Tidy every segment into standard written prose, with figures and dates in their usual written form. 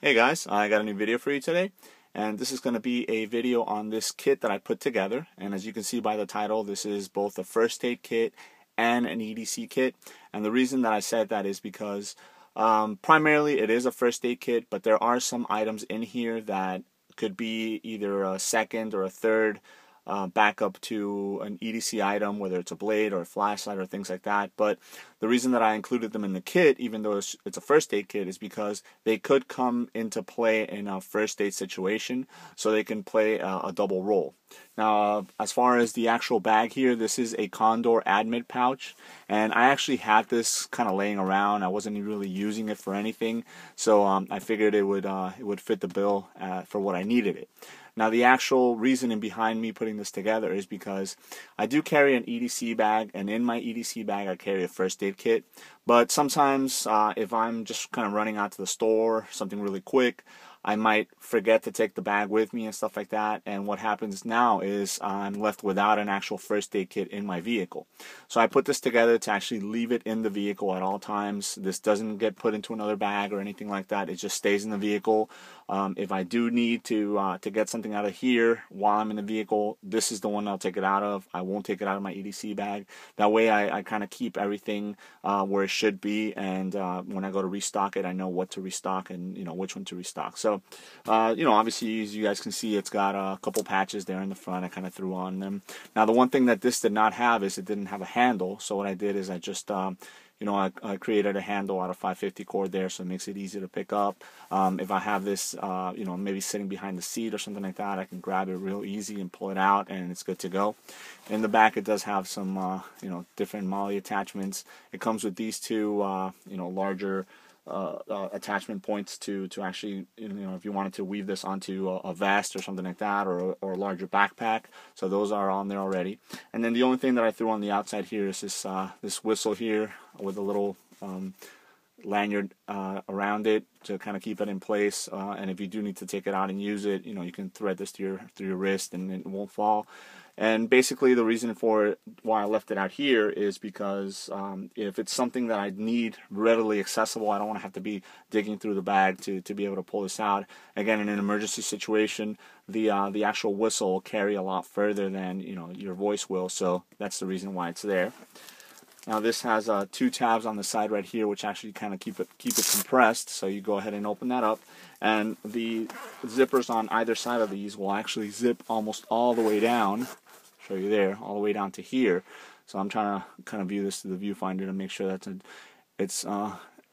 Hey guys, I got a new video for you today, and this is going to be a video on this kit that I put together. And as you can see by the title, this is both a first aid kit and an EDC kit. And the reason that I said that is because primarily it is a first aid kit, but there are some items in here that could be either a second or a third backup to an EDC item, whether it's a blade or a flashlight or things like that. But the reason that I included them in the kit, even though it's a first aid kit, is because they could come into play in a first aid situation, so they can play a double role. Now, as far as the actual bag here, this is a Condor admit pouch, and I actually had this kind of laying around. I wasn't really using it for anything, so I figured it would fit the bill for what I needed it. Now, the actual reasoning behind me putting this together is because I do carry an EDC bag, and in my EDC bag I carry a first aid kit. But sometimes if I'm just kind of running out to the store, something really quick, I might forget to take the bag with me and stuff like that, and what happens now is I'm left without an actual first aid kit in my vehicle. So I put this together to actually leave it in the vehicle at all times. This doesn't get put into another bag or anything like that. It just stays in the vehicle. If I do need to get something out of here while I'm in the vehicle, this is the one I'll take it out of. I won't take it out of my EDC bag. That way I kind of keep everything where it should be, and when I go to restock it, I know what to restock and which one to restock. So obviously, as you guys can see, it's got a couple patches there in the front. I kind of threw on them. Now, the one thing that this did not have is it didn't have a handle. So what I did is I just I created a handle out of 550 cord there, so it makes it easy to pick up. If I have this, maybe sitting behind the seat or something like that, I can grab it real easy and pull it out, and it's good to go. In the back, it does have some, different MOLLE attachments. It comes with these two, larger attachment points to actually, if you wanted to weave this onto a vest or something like that, or a larger backpack. So those are on there already. And then the only thing that I threw on the outside here is this whistle here with a little lanyard around it to kind of keep it in place. And if you do need to take it out and use it, you can thread this through your wrist and it won't fall. And basically the reason for why I left it out here is because if it's something that I need readily accessible, I don't want to have to be digging through the bag to be able to pull this out. Again, in an emergency situation, the actual whistle will carry a lot further than your voice will, so that's the reason why it's there. Now, this has two tabs on the side right here, which actually kind of keep it compressed. So you go ahead and open that up, and the zippers on either side of these will actually zip almost all the way down. Show you there, all the way down to here. So I'm trying to kind of view this through the viewfinder to make sure that it's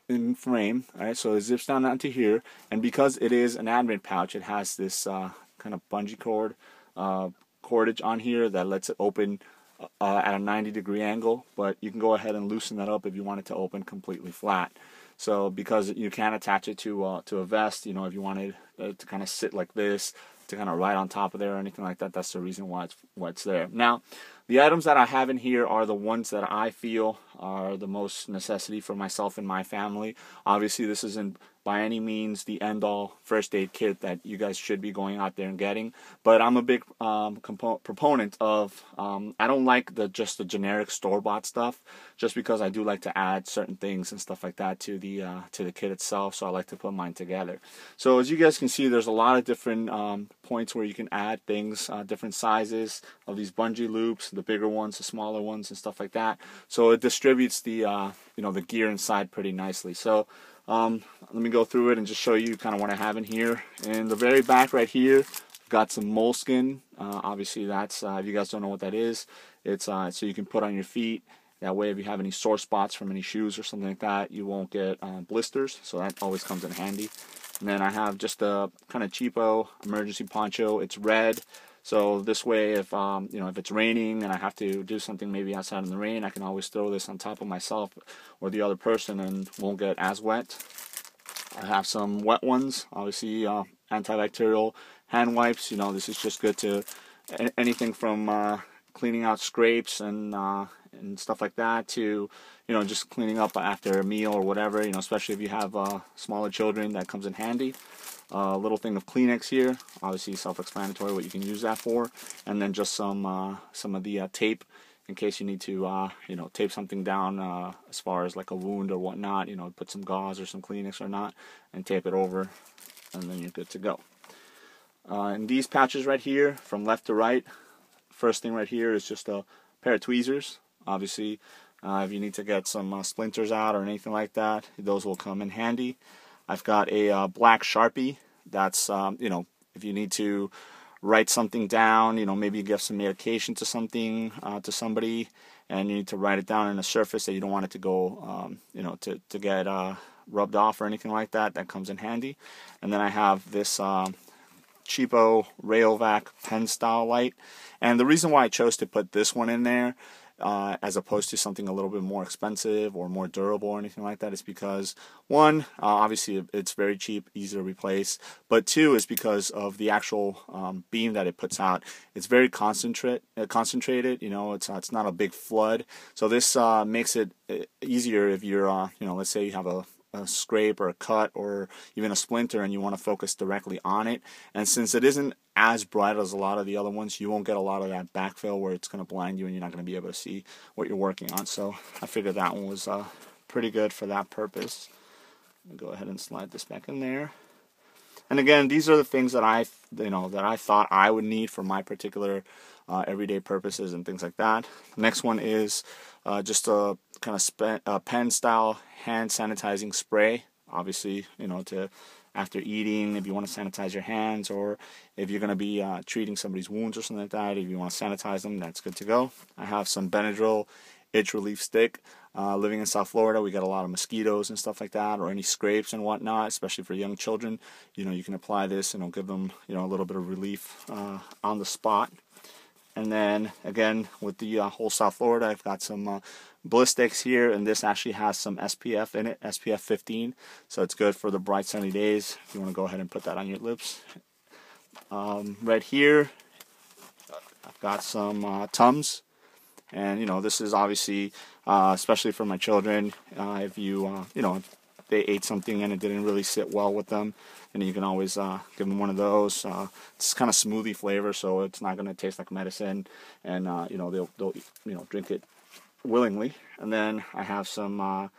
in frame. All right, so it zips down onto here, and because it is an admit pouch, it has this kind of bungee cord cordage on here that lets it open at a 90-degree angle, but you can go ahead and loosen that up if you want it to open completely flat. So because you can attach it to a vest, if you wanted to kind of sit like this, to kind of ride on top of there or anything like that, that's the reason why it's there. Now, the items that I have in here are the ones that I feel are the most necessity for myself and my family. Obviously, this isn't by any means the end-all first aid kit that you guys should be going out there and getting, but I'm a big proponent of, I don't like just the generic store-bought stuff, just because I do like to add certain things and stuff like that to the kit itself, so I like to put mine together. So as you guys can see, there's a lot of different points where you can add things, different sizes of these bungee loops, the bigger ones, the smaller ones, and stuff like that. So it distributes the the gear inside pretty nicely. So let me go through it and just show you kind of what I have in here. In the very back right here, got some moleskin. Obviously, that's if you guys don't know what that is, it's so you can put on your feet. That way, if you have any sore spots from any shoes or something like that, you won't get blisters. So that always comes in handy. And then I have just a kind of cheapo emergency poncho. It's red. So this way, if if it's raining and I have to do something maybe outside in the rain, I can always throw this on top of myself or the other person and won't get as wet. I have some wet ones, obviously antibacterial hand wipes. This is just good to anything from cleaning out scrapes and stuff like that to just cleaning up after a meal or whatever. Especially if you have smaller children, that comes in handy. A little thing of Kleenex here, obviously self-explanatory what you can use that for, and then just some of the tape in case you need to tape something down as far as like a wound or whatnot. Put some gauze or some Kleenex or not and tape it over. and then you're good to go. And these patches right here, from left to right, first thing right here is just a pair of tweezers. Obviously, if you need to get some splinters out or anything like that, those will come in handy. I've got a black Sharpie. That's, if you need to write something down, maybe you give some medication to something, to somebody, and you need to write it down on a surface that you don't want it to go, to get rubbed off or anything like that. That comes in handy. And then I have this cheapo Rayovac pen style light. And the reason why I chose to put this one in there, as opposed to something a little bit more expensive or more durable or anything like that, is because one, obviously it's very cheap, easy to replace, but two is because of the actual beam that it puts out. It's very concentrated. It's not a big flood, so this makes it easier if you're let's say you have a scrape or a cut or even a splinter and you want to focus directly on it. And since it isn't as bright as a lot of the other ones, you won't get a lot of that backfill where it's going to blind you and you're not going to be able to see what you're working on. So I figured that one was pretty good for that purpose. Go ahead and slide this back in there. And again, these are the things that I thought I would need for my particular everyday purposes and things like that. The next one is just a kind of pen style hand sanitizing spray. Obviously, to after eating, if you want to sanitize your hands, or if you're going to be treating somebody's wounds or something like that, if you want to sanitize them, that's good to go. I have some Benadryl itch relief stick. Living in South Florida, we get a lot of mosquitoes and stuff like that, or any scrapes and whatnot, especially for young children. You can apply this and it'll give them a little bit of relief on the spot. And then again, with the whole South Florida, I've got some ballistics here, and this actually has some SPF in it, SPF 15, so it's good for the bright sunny days if you want to go ahead and put that on your lips. Right here, I've got some Tums, and this is obviously especially for my children. If if they ate something and it didn't really sit well with them, and you can always give them one of those. It's kind of smoothie flavor, so it's not going to taste like medicine, and they'll drink it willingly. And then I have some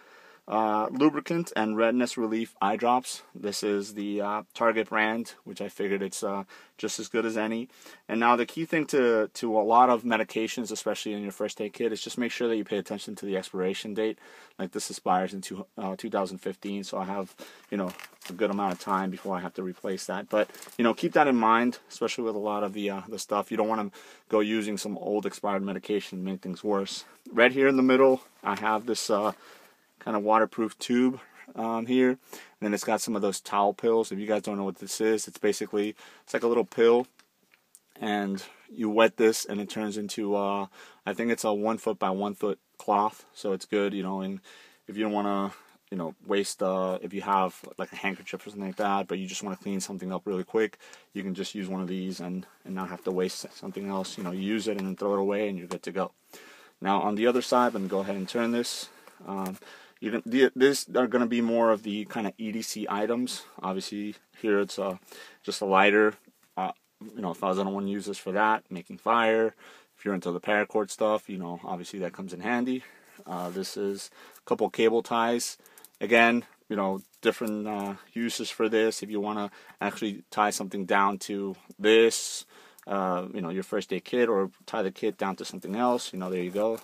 lubricant and redness relief eye drops. This is the Target brand, which I figured it's just as good as any. And now the key thing to a lot of medications, especially in your first aid kit, is just make sure that you pay attention to the expiration date. Like this expires in 2015, so I have a good amount of time before I have to replace that. But keep that in mind, especially with a lot of the stuff. You don't want to go using some old expired medication and make things worse. Right here in the middle, I have this kind of waterproof tube here, and then it's got some of those towel pills. If you guys don't know what this is, it's like a little pill, and you wet this and it turns into I think it's a 1 foot by 1 foot cloth, so it's good, and if you don't want to waste if you have like a handkerchief or something like that, but you just want to clean something up really quick, you can just use one of these and not have to waste something else. You use it and then throw it away and you're good to go. Now on the other side, let me go ahead and turn this. These are going to be more of the kind of EDC items. Obviously, here it's just a lighter. If I don't want to use this for that, making fire. If you're into the paracord stuff, obviously that comes in handy. This is a couple cable ties. Again, different uses for this. If you want to actually tie something down to this, your first aid kit, or tie the kit down to something else, there you go.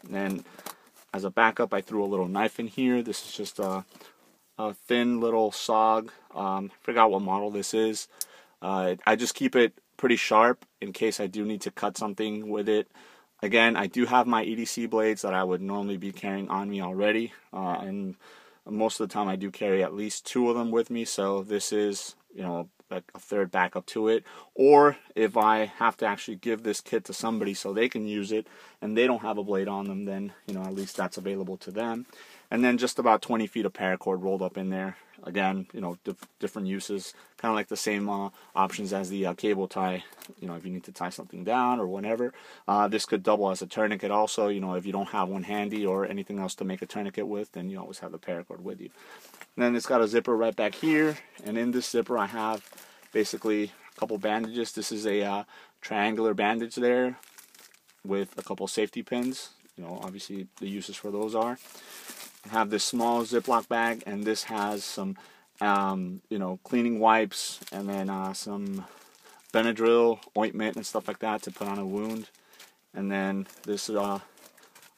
And then as a backup, I threw a little knife in here. This is just a thin little SOG. Forgot what model this is. I just keep it pretty sharp in case I do need to cut something with it. Again, I do have my EDC blades that I would normally be carrying on me already. And most of the time I do carry at least 2 of them with me. So this is, like a third backup to it. Or if I have to actually give this kit to somebody so they can use it and they don't have a blade on them, then at least that's available to them. And then just about 20 feet of paracord rolled up in there. Again, different uses, kind of like the same options as the cable tie. If you need to tie something down or whatever. This could double as a tourniquet also. If you don't have one handy or anything else to make a tourniquet with, then you always have the paracord with you. And then it's got a zipper right back here, and in this zipper I have basically a couple bandages. This is a triangular bandage there with a couple safety pins. Obviously the uses for those are. I have this small Ziploc bag, and this has some you know, cleaning wipes, and then some Benadryl ointment and stuff like that to put on a wound. And then this other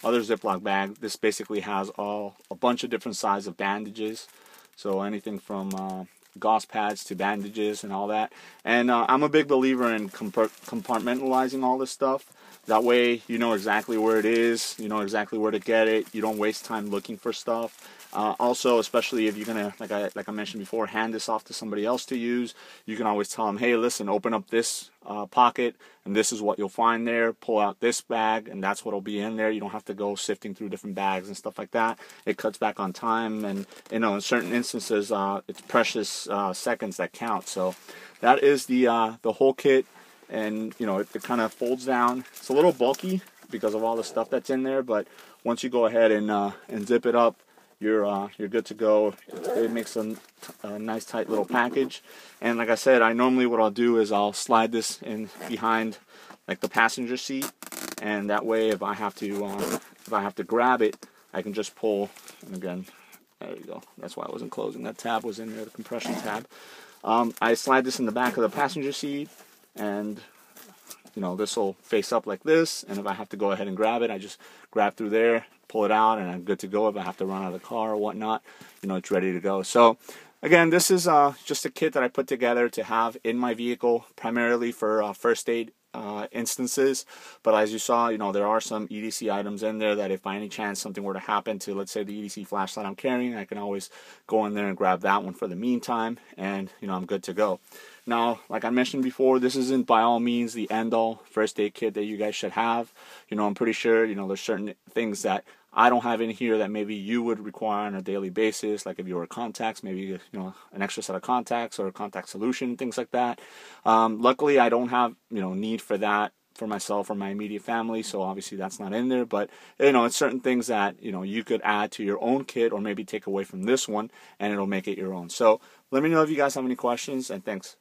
Ziploc bag. This basically has a bunch of different sizes of bandages. So anything from gauze pads to bandages and all that. And I'm a big believer in compartmentalizing all this stuff. That way you know exactly where it is, you know exactly where to get it, you don't waste time looking for stuff. Also, especially if you're gonna, like I mentioned before, hand this off to somebody else to use, you can always tell them, hey, listen, open up this pocket, and this is what you'll find there. Pull out this bag, and that's what'll be in there. You don't have to go sifting through different bags and stuff like that. It cuts back on time, and you know, in certain instances, it's precious seconds that count. So that is the whole kit, and you know, it kind of folds down. It's a little bulky because of all the stuff that's in there, but once you go ahead and zip it up, you're good to go. It makes a nice tight little package. And like I said, what I'll do is I'll slide this in behind like the passenger seat, and that way if I have to grab it, I can just pull. And again, there you go. That's why I wasn't closing. That tab was in there, the compression tab. I slide this in the back of the passenger seat, and you know, this will face up like this, and if I have to go ahead and grab it, I just grab through there, pull it out, and I'm good to go. If I have to run out of the car or whatnot, you know, it's ready to go. So again, this is just a kit that I put together to have in my vehicle, primarily for first aid instances. But as you saw, you know, there are some EDC items in there that if by any chance something were to happen to, let's say, the EDC flashlight I'm carrying, I can always go in there and grab that one for the meantime, and you know, I'm good to go. Now, like I mentioned before, this isn't by all means the end-all first aid kit that you guys should have. You know, I'm pretty sure, you know, there's certain things that I don't have in here that maybe you would require on a daily basis, like if you were contacts, maybe, you know, an extra set of contacts or a contact solution, things like that. Luckily, I don't have, you know, need for that for myself or my immediate family, so obviously that's not in there. But you know, it's certain things that, you know, you could add to your own kit or maybe take away from this one, and it'll make it your own. So let me know if you guys have any questions, and thanks.